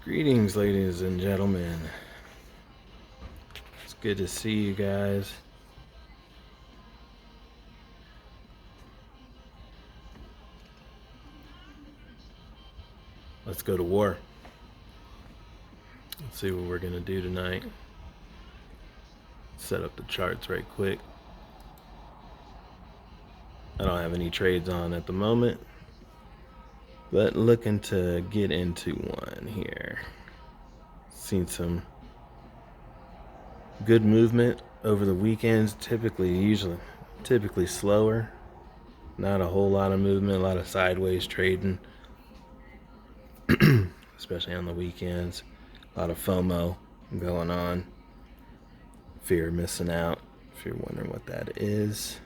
Greetings, ladies and gentlemen. It's good to see you guys. Let's go to war. Let's see what we're going to do tonight. Set up the charts right quick. I don't have any trades on at the moment, but looking to get into one here. Seen some good movement over the weekends, typically slower. Not a whole lot of movement, a lot of sideways trading, especially on the weekends. A lot of FOMO going on. Fear of missing out, if you're wondering what that is.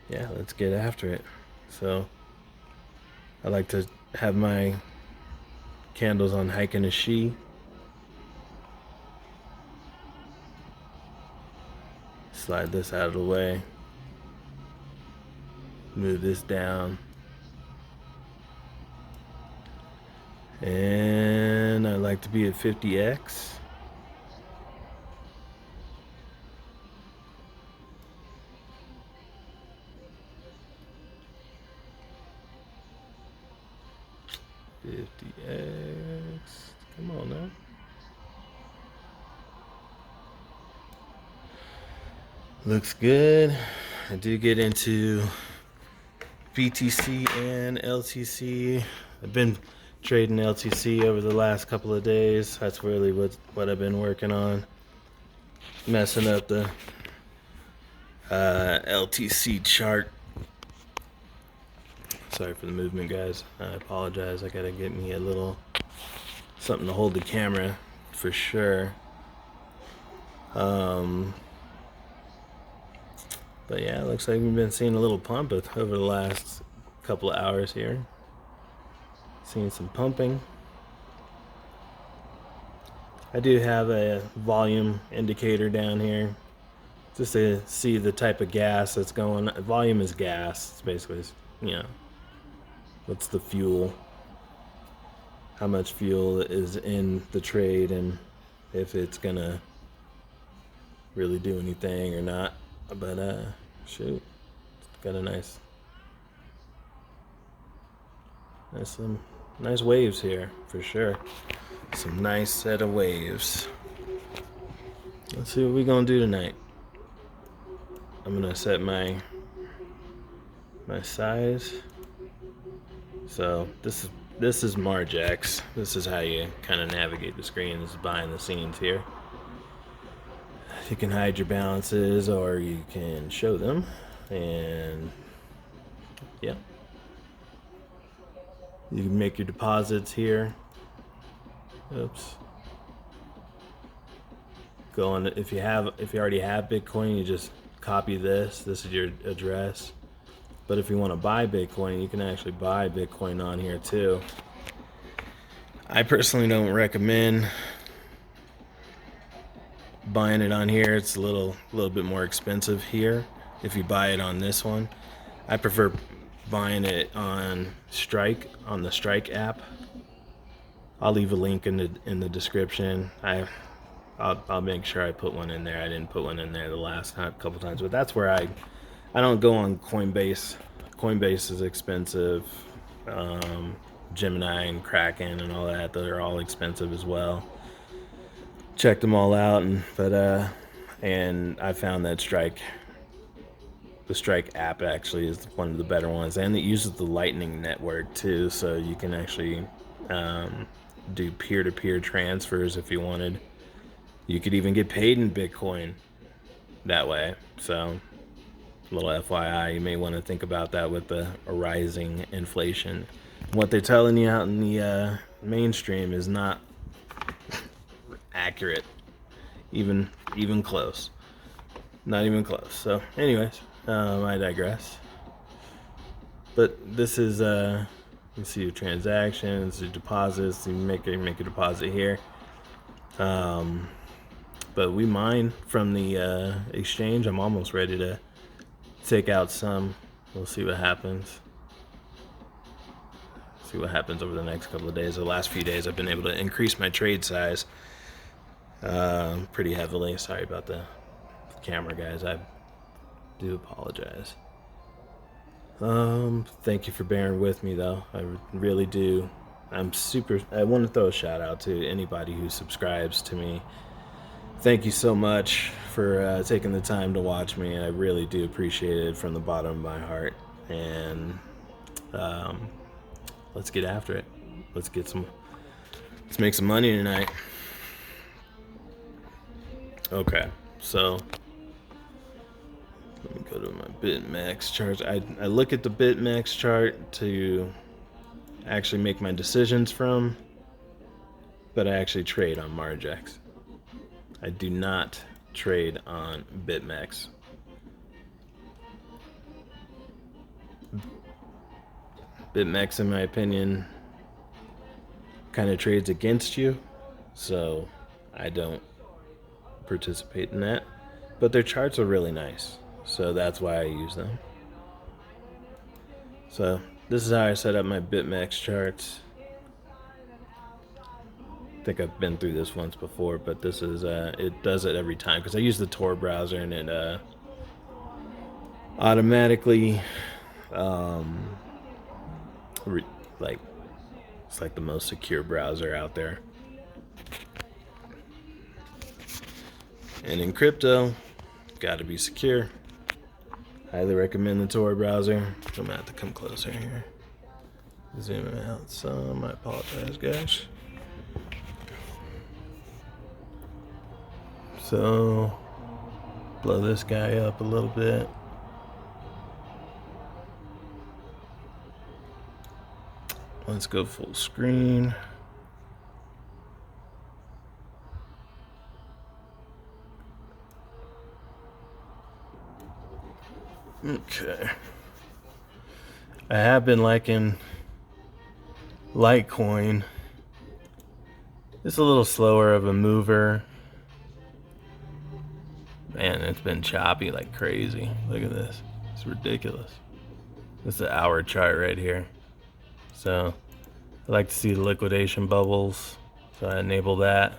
Yeah, let's get after it. So, I like to have my candles on Heiken Ashi. Slide this out of the way. Move this down. And I like to be at 50x. Come on now. Looks good. I do get into BTC and LTC. I've been trading LTC over the last couple of days. That's really what I've been working on. Messing up the LTC chart. Sorry for the movement, guys. I apologize. I gotta get me a little something to hold the camera for sure. But yeah, it looks like we've been seeing a little pump over the last couple of hours here. Seeing some pumping. I do have a volume indicator down here just to see the type of gas that's going. Volume is gas. It's basically, what's the fuel, how much fuel is in the trade, and if it's gonna really do anything or not. But shoot, got a nice waves here for sure. Some nice set of waves. Let's see what we're gonna do tonight. I'm gonna set my size. So this is Margex. This is how you kind of navigate the screen. This is behind the scenes here. You can hide your balances or you can show them, and yeah, you can make your deposits here. Oops. Go on. If you already have Bitcoin, you just copy this. This is your address. But if you want to buy Bitcoin, you can actually buy Bitcoin on here too. I personally don't recommend buying it on here. It's a little bit more expensive here if you buy it on this one. I prefer buying it on Strike, on the Strike app. I'll leave a link in the description. I'll make sure I put one in there. I didn't put one in there the last couple times, but that's where I don't go on Coinbase. Coinbase is expensive. Gemini and Kraken and all that, they're all expensive as well. Checked them all out, and I found that the Strike app actually is one of the better ones, and it uses the Lightning Network too, so you can actually do peer-to-peer transfers if you wanted. You could even get paid in Bitcoin that way. So, a little FYI, you may want to think about that with the rising inflation. What they're telling you out in the mainstream is not accurate, even close. Not even close. So, anyways, I digress. But this is you see your transactions, your deposits. You make a deposit here. But we mine from the exchange. I'm almost ready to take out some. We'll see what happens. See what happens over the next couple of days. The last few days I've been able to increase my trade size pretty heavily. Sorry about the camera, guys. I do apologize. Thank you for bearing with me, though. I really do. I want to throw a shout out to anybody who subscribes to me. Thank you so much for taking the time to watch me. I really do appreciate it from the bottom of my heart. And let's get after it. Let's make some money tonight. Okay, so let me go to my BitMEX chart. I look at the BitMEX chart to actually make my decisions from, but I actually trade on Margex. I do not trade on BitMEX. BitMEX, in my opinion, kind of trades against you, so I don't participate in that. But their charts are really nice, so that's why I use them. So this is how I set up my BitMEX charts. I think I've been through this once before, but this is it does it every time because I use the Tor browser and it automatically it's like the most secure browser out there. And in crypto, gotta be secure. Highly recommend the Tor browser. I'm gonna have to come closer here. Zoom out some. I apologize, guys. So, blow this guy up a little bit. Let's go full screen. Okay. I have been liking Litecoin. It's a little slower of a mover. Man, it's been choppy like crazy. Look at this. It's ridiculous. This is the hour chart right here. So I like to see the liquidation bubbles. So I enable that.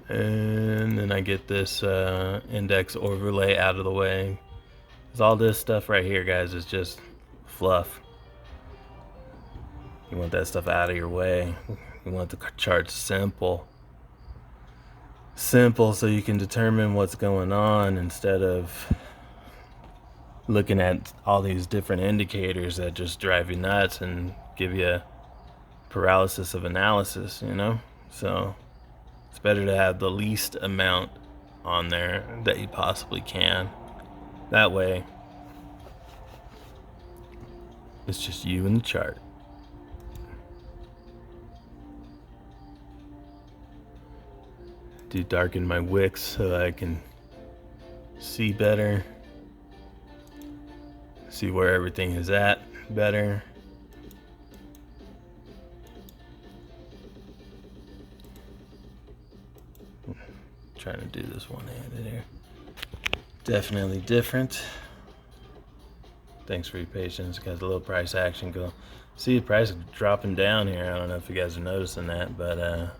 And then I get this index overlay out of the way. Because all this stuff right here, guys, is just fluff. You want that stuff out of your way. You want the charts simple. Simple so you can determine what's going on instead of looking at all these different indicators that just drive you nuts and give you a paralysis of analysis, you know? So it's better to have the least amount on there that you possibly can. That way, it's just you and the chart. Do darken my wicks so I can see better. See where everything is at better. Trying to do this one-handed here. Definitely different. Thanks for your patience. Got a little price action go. See the price dropping down here. I don't know if you guys are noticing that, but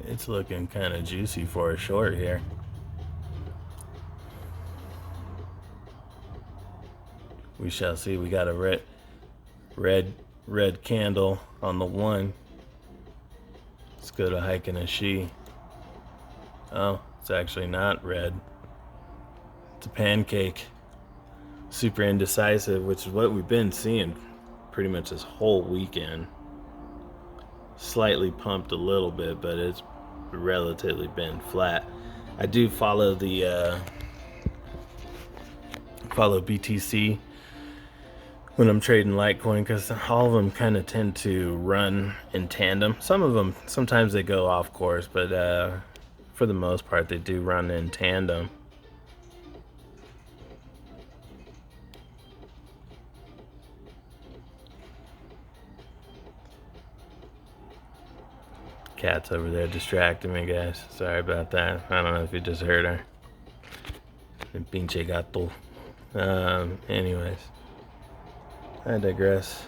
it's looking kind of juicy for a short here. We shall see. We got a red candle on the one. Let's go to hike and a she. Oh, it's actually not red. It's a pancake. Super indecisive, which is what we've been seeing pretty much this whole weekend. Slightly pumped a little bit, but it's relatively been flat. I do follow the BTC when I'm trading Litecoin because all of them kind of tend to run in tandem. Some of them, sometimes they go off course, but for the most part, they do run in tandem. Cat's over there distracting me, guys. Sorry about that. I don't know if you just heard her. El pinche gato. Anyways, I digress.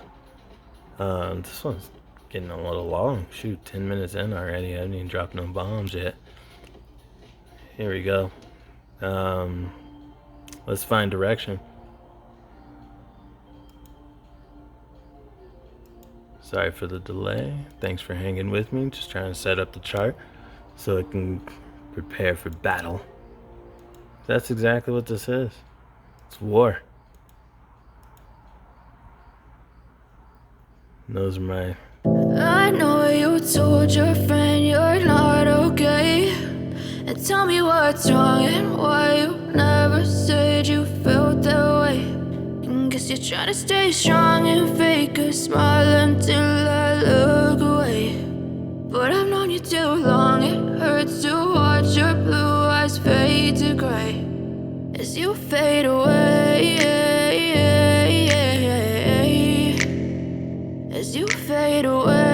This one's getting a little long. Shoot, 10 minutes in already. I haven't even dropped no bombs yet. Here we go. Let's find direction. Sorry for the delay. Thanks for hanging with me. Just trying to set up the chart so I can prepare for battle. That's exactly what this is. It's war. And those are my... I know you told your friend you're not okay, and tell me what's wrong and why you never said you felt that way. And guess you're trying to stay strong and fake a smile until I look away. But I've known you too long, it hurts to watch your blue eyes fade to gray as you fade away, as you fade away.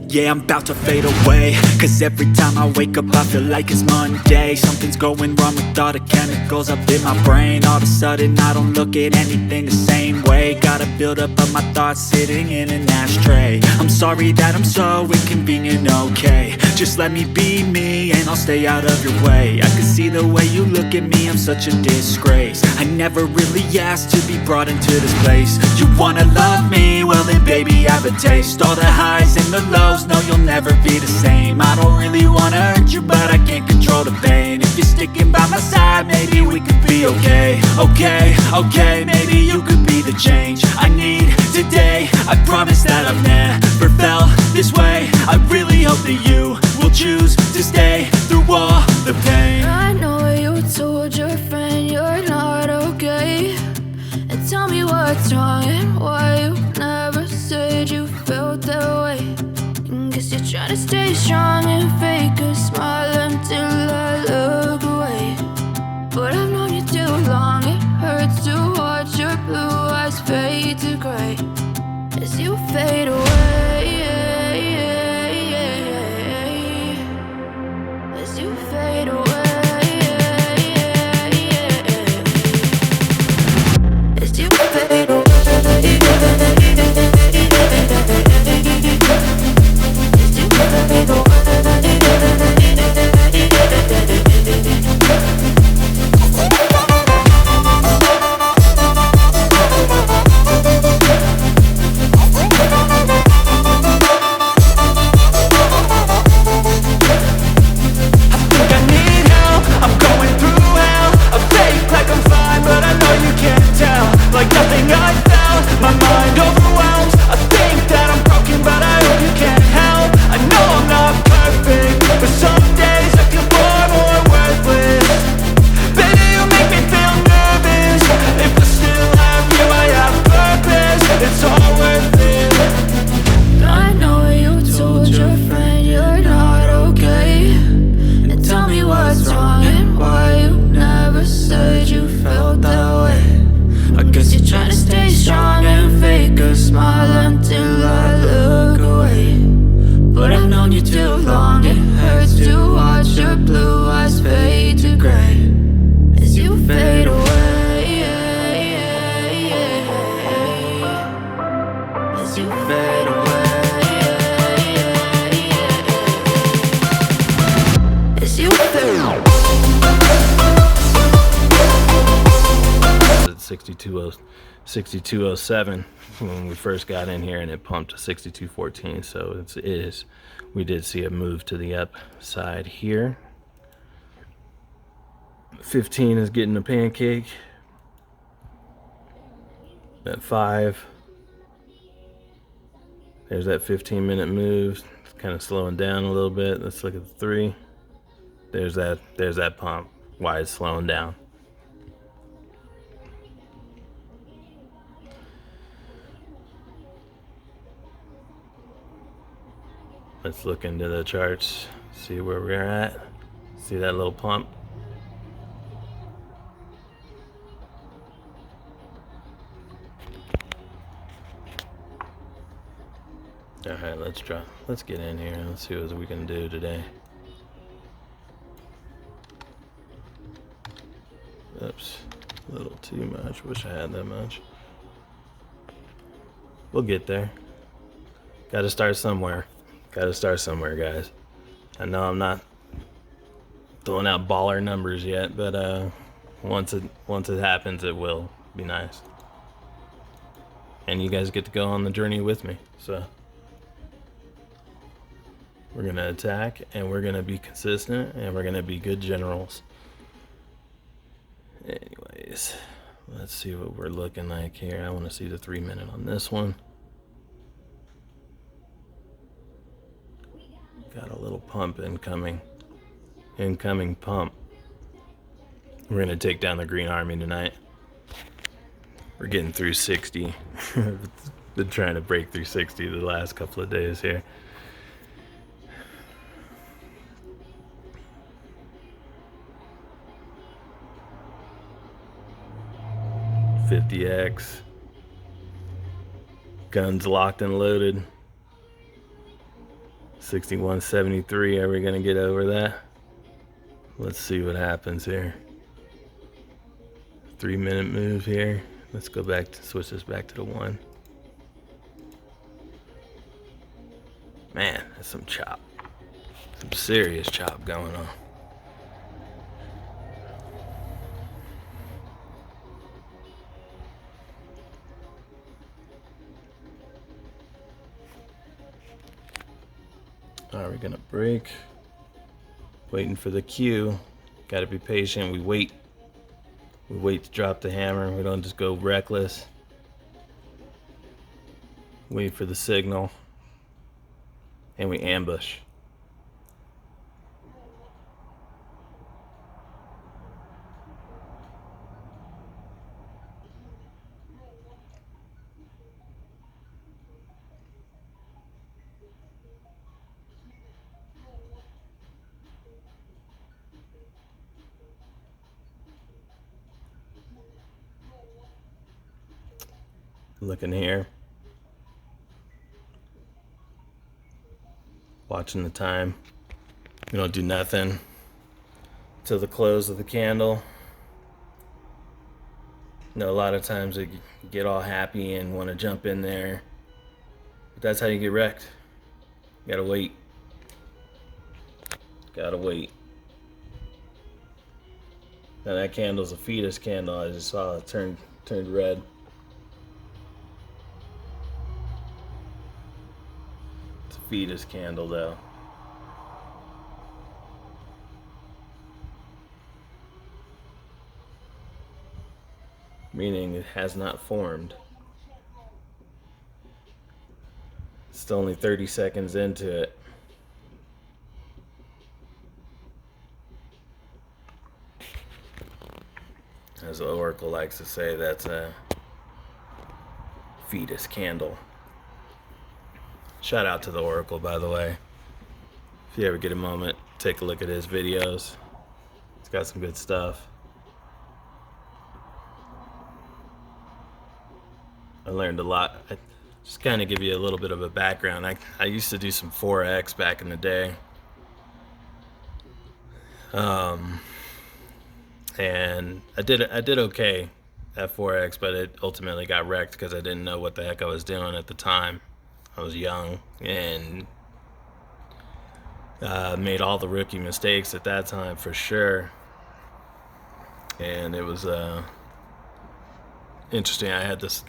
Yeah, I'm about to fade away, cause every time I wake up I feel like it's Monday. Something's going wrong with all the chemicals up in my brain. All of a sudden I don't look at anything the same way. Gotta build up of my thoughts sitting in an ashtray. I'm sorry that I'm so inconvenient, okay. Just let me be me and I'll stay out of your way. I can see the way you look at me, I'm such a disgrace. I never really asked to be brought into this place. You wanna love me? Well then baby I have a taste. All the highs and the lows, no you'll never be the same. I don't really wanna hurt you but I can't control the pain. If you're sticking by my side maybe we could be okay. Okay, maybe you could be the change I need today. I promise that I've never felt this way. I really hope that you will choose to stay through all the pain. I know you told your friend you're not okay, and tell me what's wrong and why you never said you felt that way. And guess you're trying to stay strong and fake a smile until I look away. But I've known you too long, it hurts to watch your blue eyes fade to gray as you fade away, as you fade away, as you fade away. At 6207 when we first got in here, and it pumped to 6214. So we did see a move to the upside here. 15 is getting a pancake. At 5, there's that 15-minute move. It's kind of slowing down a little bit. Let's look at the 3. There's that pump. Why it's slowing down. Let's look into the charts, see where we're at. See that little pump? Alright, let's get in here and let's see what we can do today. Oops, a little too much. Wish I had that much. We'll get there. Gotta start somewhere. Gotta start somewhere, guys. I know I'm not throwing out baller numbers yet, but once it happens, it will be nice. And you guys get to go on the journey with me. So we're gonna attack, and we're gonna be consistent, and we're gonna be good generals. Anyways, let's see what we're looking like here. I want to see the 3-minute on this one. Got a little pump incoming. Incoming pump. We're gonna take down the Green Army tonight. We're getting through 60. Been trying to break through 60 the last couple of days here. $50X. Guns locked and loaded. 6173. Are we gonna get over that? Let's see what happens here. 3-minute move here. Let's go back to switch this back to the 1. Man, that's some chop. Some serious chop going on. Are we gonna break? Waiting for the cue. Gotta be patient. We wait. We wait to drop the hammer. We don't just go reckless. Wait for the signal. And we ambush. Looking here. Watching the time. We don't do nothing till the close of the candle. You know, a lot of times they get all happy and want to jump in there. But that's how you get wrecked. You gotta wait. Gotta wait. Now that candle's a fetus candle. I just saw it turned red. Fetus candle though. Meaning it has not formed. It's only 30 seconds into it. As the Oracle likes to say, that's a fetus candle. Shout out to the Oracle, by the way. If you ever get a moment, take a look at his videos. He's got some good stuff. I learned a lot. Just kind of give you a little bit of a background. I used to do some 4X back in the day. And I did okay at 4X, but it ultimately got wrecked because I didn't know what the heck I was doing at the time. I was young and made all the rookie mistakes at that time for sure. And it was interesting. I had this.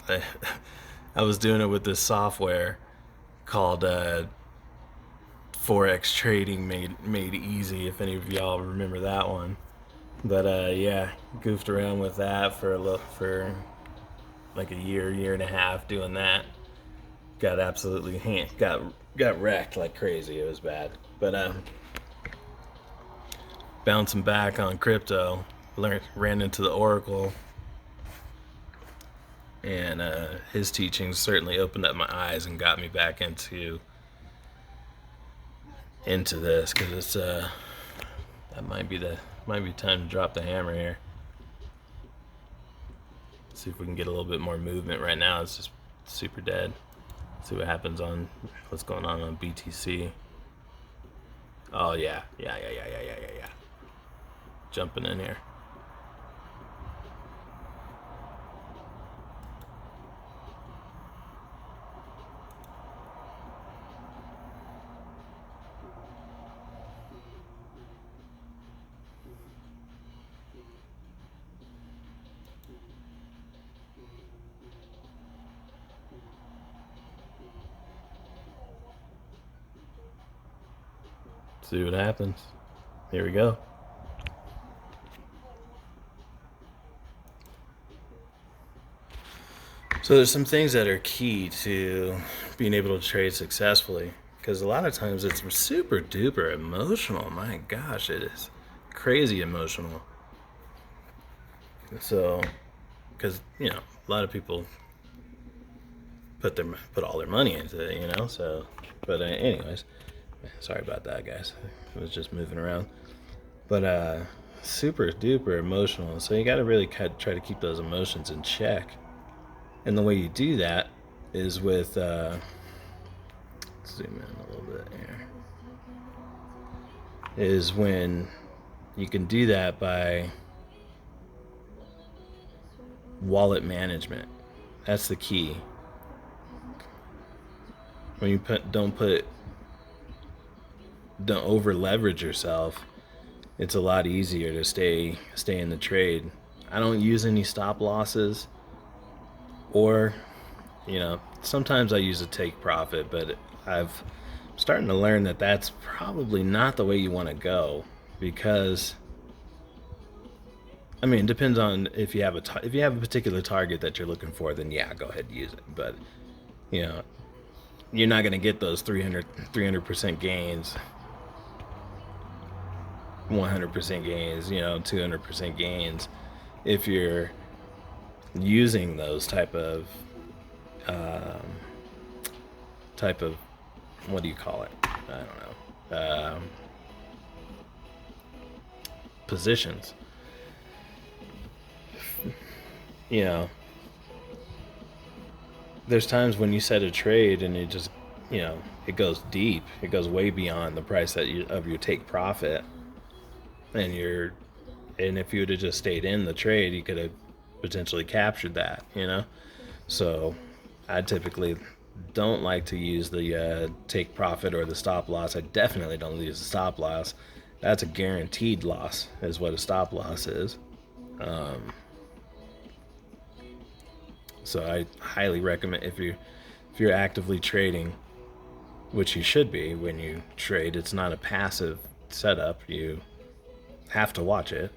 I was doing it with this software called 4X Trading Made Easy. If any of y'all remember that one. But yeah, goofed around with that for like a year and a half doing that. Got absolutely got wrecked like crazy. It was bad. But bouncing back on crypto, ran into the Oracle, and his teachings certainly opened up my eyes and got me back into this, because it's that might be time to drop the hammer here. See if we can get a little bit more movement. Right now it's just super dead. See what happens on what's going on BTC. Oh yeah. Jumping in here. See what happens. Here we go. So there's some things that are key to being able to trade successfully, because a lot of times it's super duper emotional. My gosh, it is crazy emotional. So, because a lot of people put all their money into it, So, but anyways, sorry about that, guys. I was just moving around. But super duper emotional. So you got to really try to keep those emotions in check. And the way you do that is with zoom in a little bit here. Is when you can do that by wallet management. That's the key. When you don't over leverage yourself, it's a lot easier to stay in the trade. I don't use any stop losses, or sometimes I use a take profit, but I'm starting to learn that that's probably not the way you want to go, because it depends on if you have a particular target that you're looking for, then yeah, go ahead and use it. But you're not going to get those 300% gains, 100% gains, 200% gains if you're using those type of what do you call it? I don't know. Positions. There's times when you set a trade and it just, it goes deep. It goes way beyond the price of your take profit. And if you would have just stayed in the trade, you could have potentially captured that, So I typically don't like to use the take profit or the stop loss. I definitely don't use the stop loss. That's a guaranteed loss, is what a stop loss is. So I highly recommend, if you're actively trading, which you should be when you trade. It's not a passive setup. You have to watch it,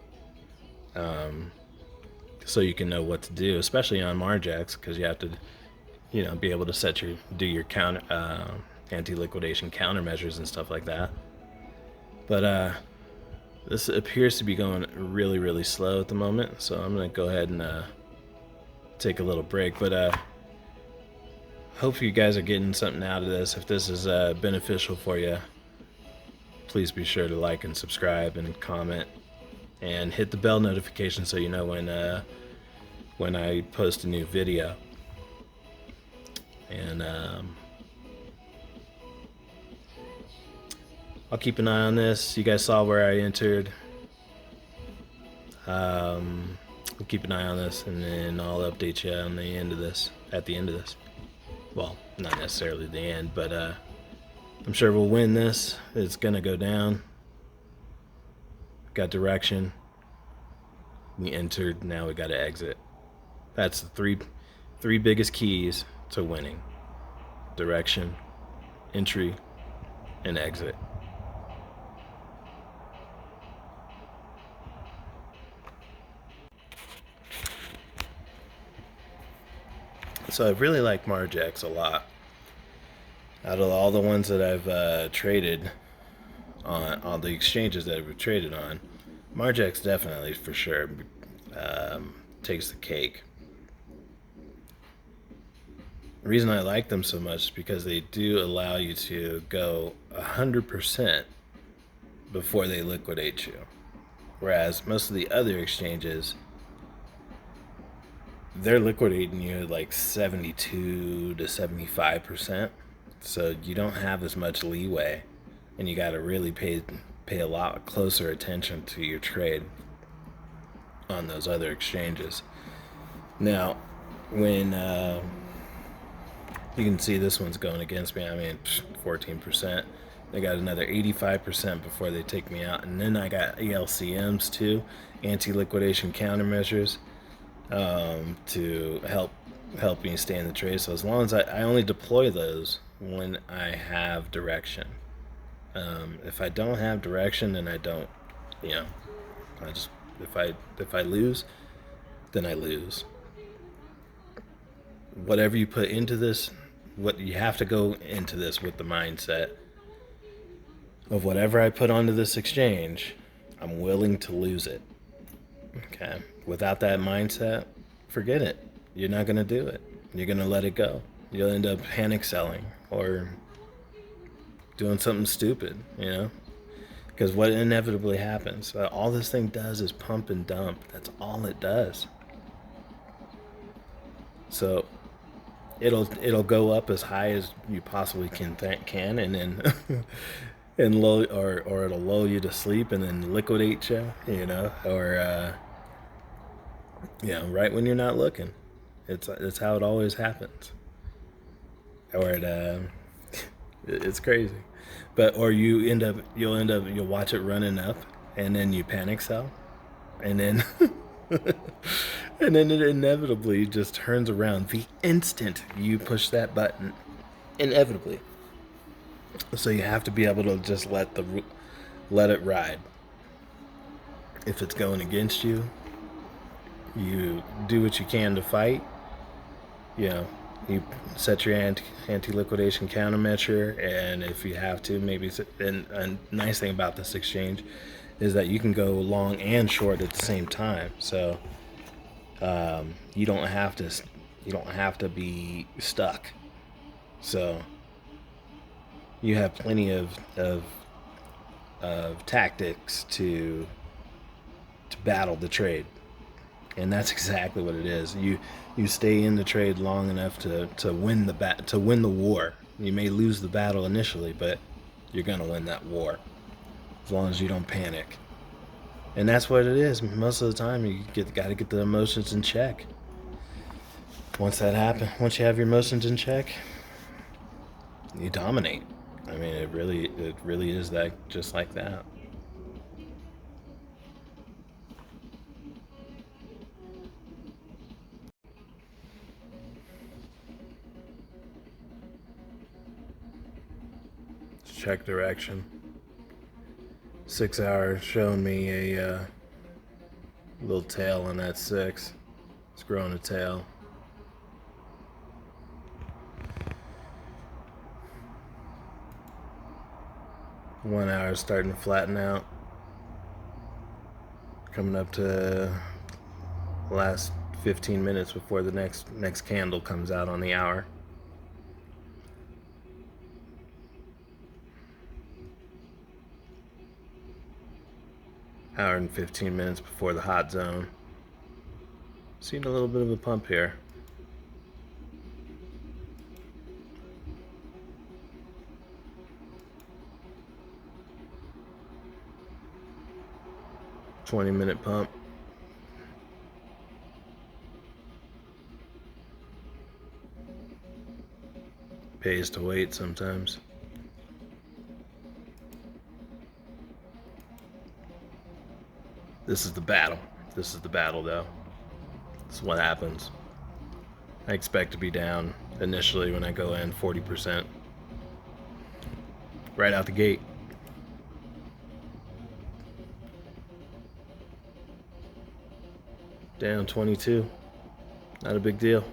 so you can know what to do, especially on Margex, because you have to, be able to do your counter, anti-liquidation countermeasures and stuff like that. But this appears to be going really, really slow at the moment, so I'm gonna go ahead and take a little break. But hope you guys are getting something out of this. If this is beneficial for you, please be sure to like and subscribe and comment and hit the bell notification so you know when I post a new video. And I'll keep an eye on this. You guys saw where I entered. I'll keep an eye on this, and then I'll update you on the end of this. At the end of this, well, not necessarily the end, but I'm sure we'll win this. It's gonna go down. Got direction. We entered. Now we got to exit. That's the three biggest keys to winning: direction, entry, and exit. So I really like Margex a lot. Out of all the ones that I've traded on all the exchanges that I've traded on, Margex definitely for sure takes the cake. The reason I like them so much is because they do allow you to go 100% before they liquidate you, whereas most of the other exchanges, they're liquidating you like 72 to 75%. So you don't have as much leeway, and you got to really pay a lot closer attention to your trade on those other exchanges. Now, when you can see this one's going against me, 14%. They got another 85% before they take me out, and then I got ALCMs too, anti-liquidation countermeasures, to help me stay in the trade. So as long as I only deploy those when I have direction. If I don't have direction, then I don't, you know, I just if I lose, then I lose. Whatever you put into this, what you have to go into this with the mindset of whatever I put onto this exchange, I'm willing to lose it. Okay. Without that mindset, forget it. You're not going to do it. You're going to let it go. You'll end up panic selling or doing something stupid, you know? Because what inevitably happens, all this thing does is pump and dump. That's all it does. So it'll go up as high as you possibly can, and then and low, or it'll lull you to sleep and then liquidate you, you know, or right when you're not looking. It's how it always happens. Or it's crazy, but or you'll watch it running up, and then you panic sell, and then and then it inevitably just turns around the instant you push that button. Inevitably. So you have to be able to just let it ride. If it's going against you, you do what you can to fight. You know, you set your anti-liquidation countermeasure, and if you have to, maybe. And a nice thing about this exchange is that you can go long and short at the same time. So you don't have to be stuck. So you have plenty of tactics to battle the trade, and that's exactly what it is. You stay in the trade long enough to win the war. You may lose the battle initially, but you're gonna win that war as long as you don't panic. And that's what it is. Most of the time, you gotta get the emotions in check. Once that happens, once you have your emotions in check, you dominate. I mean, it really is that, just like that. Check direction. 6 hours showing me a little tail on that six. It's growing a tail. 1 hour starting to flatten out. Coming up to the last 15 minutes before the next candle comes out on the hour. Hour and 15 minutes before the hot zone. Seen a little bit of a pump here. $20-minute pump. Pays to wait sometimes. This is the battle. This is the battle, though. This is what happens. I expect to be down initially when I go in 40%. Right out the gate. Down 22. Not a big deal.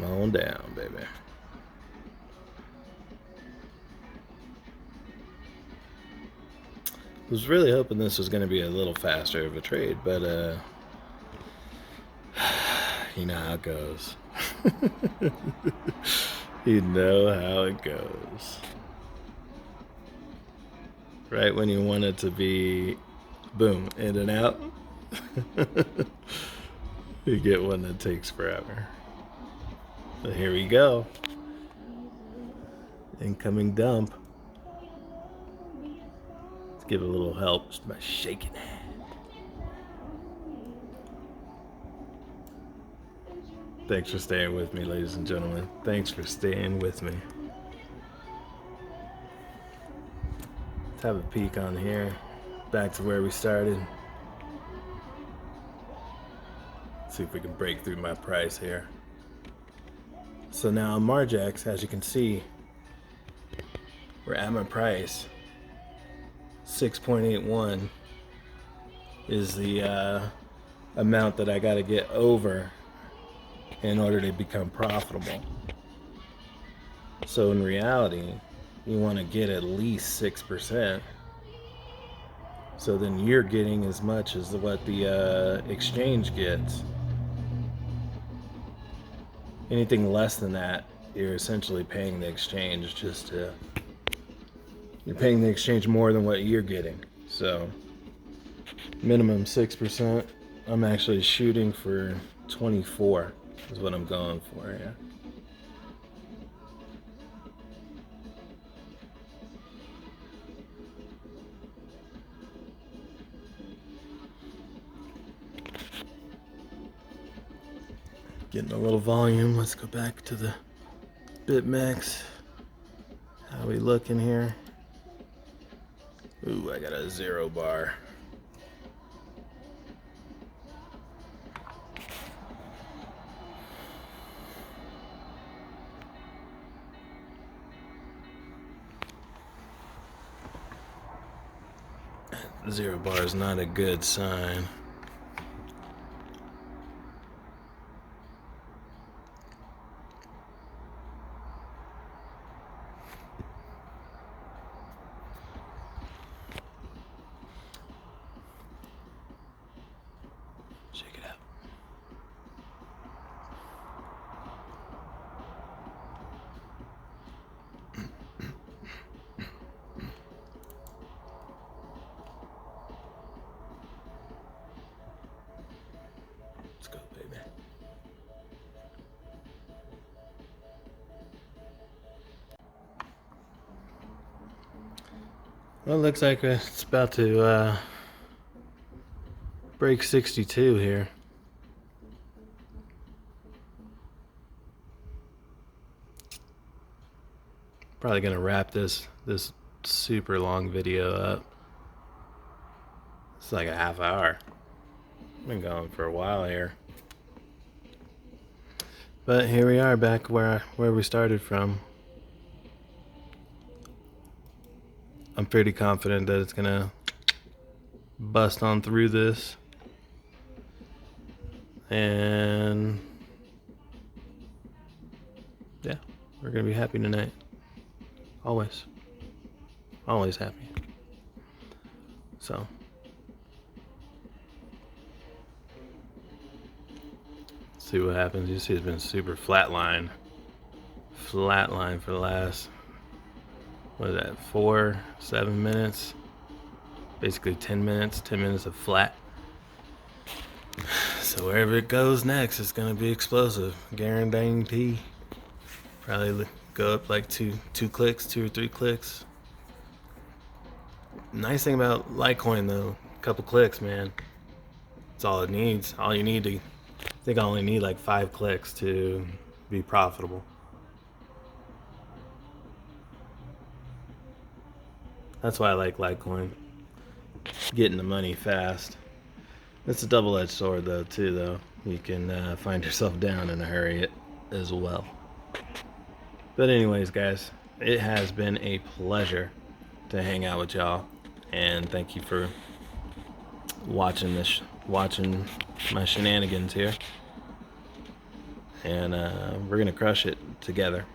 on down, baby. I was really hoping this was going to be a little faster of a trade, but you know how it goes. You know how it goes. Right when you want it to be, boom, in and out, you get one that takes forever. But here we go. Incoming dump. Let's give it a little help just by shaking it. Thanks for staying with me, ladies and gentlemen. Thanks for staying with me. Let's have a peek on here. Back to where we started. See if we can break through my price here. So now Margex, as you can see, we're at my price. 6.81 is the amount that I got to get over in order to become profitable. So in reality, you want to get at least 6%. So then you're getting as much as what the exchange gets. Anything less than that, you're essentially paying the exchange you're paying the exchange more than what you're getting. So minimum 6%. I'm actually shooting for 24 is what I'm going for, yeah. Getting a little volume. Let's go back to the BitMEX. How we looking here? Ooh, I got a 0 bar. Zero bar is not a good sign. Check it out. Let's go, baby. Well, it looks like it's about to break 62 here. Probably gonna wrap this super long video up. It's like a half hour. Been going for a while here. But here we are back where we started from. I'm pretty confident that it's gonna bust on through this. And yeah, we're gonna be happy tonight. Always. Always happy. So see what happens. You see it's been super flatline for the last, what is that, 7 minutes, basically 10 minutes of flat. So wherever it goes next, it's gonna be explosive, guarantee. Probably go up like two or three clicks. Nice thing about Litecoin though, a couple clicks, man, that's all it needs. All you need to, I think I only need like 5 clicks to be profitable. That's why I like Litecoin. Getting the money fast. It's a double-edged sword though, too. You can find yourself down in a hurry as well. But anyways, guys, it has been a pleasure to hang out with y'all, and thank you for watching my shenanigans here. and we're gonna crush it together.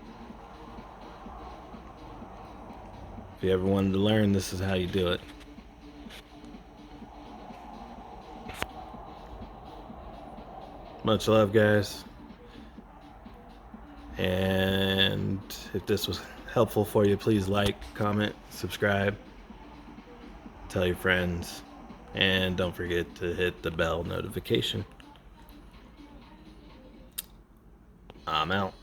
If you ever wanted to learn, this is how you do it. Much love, guys. And if this was helpful for you, please like, comment, subscribe, tell your friends, and don't forget to hit the bell notification. I'm out.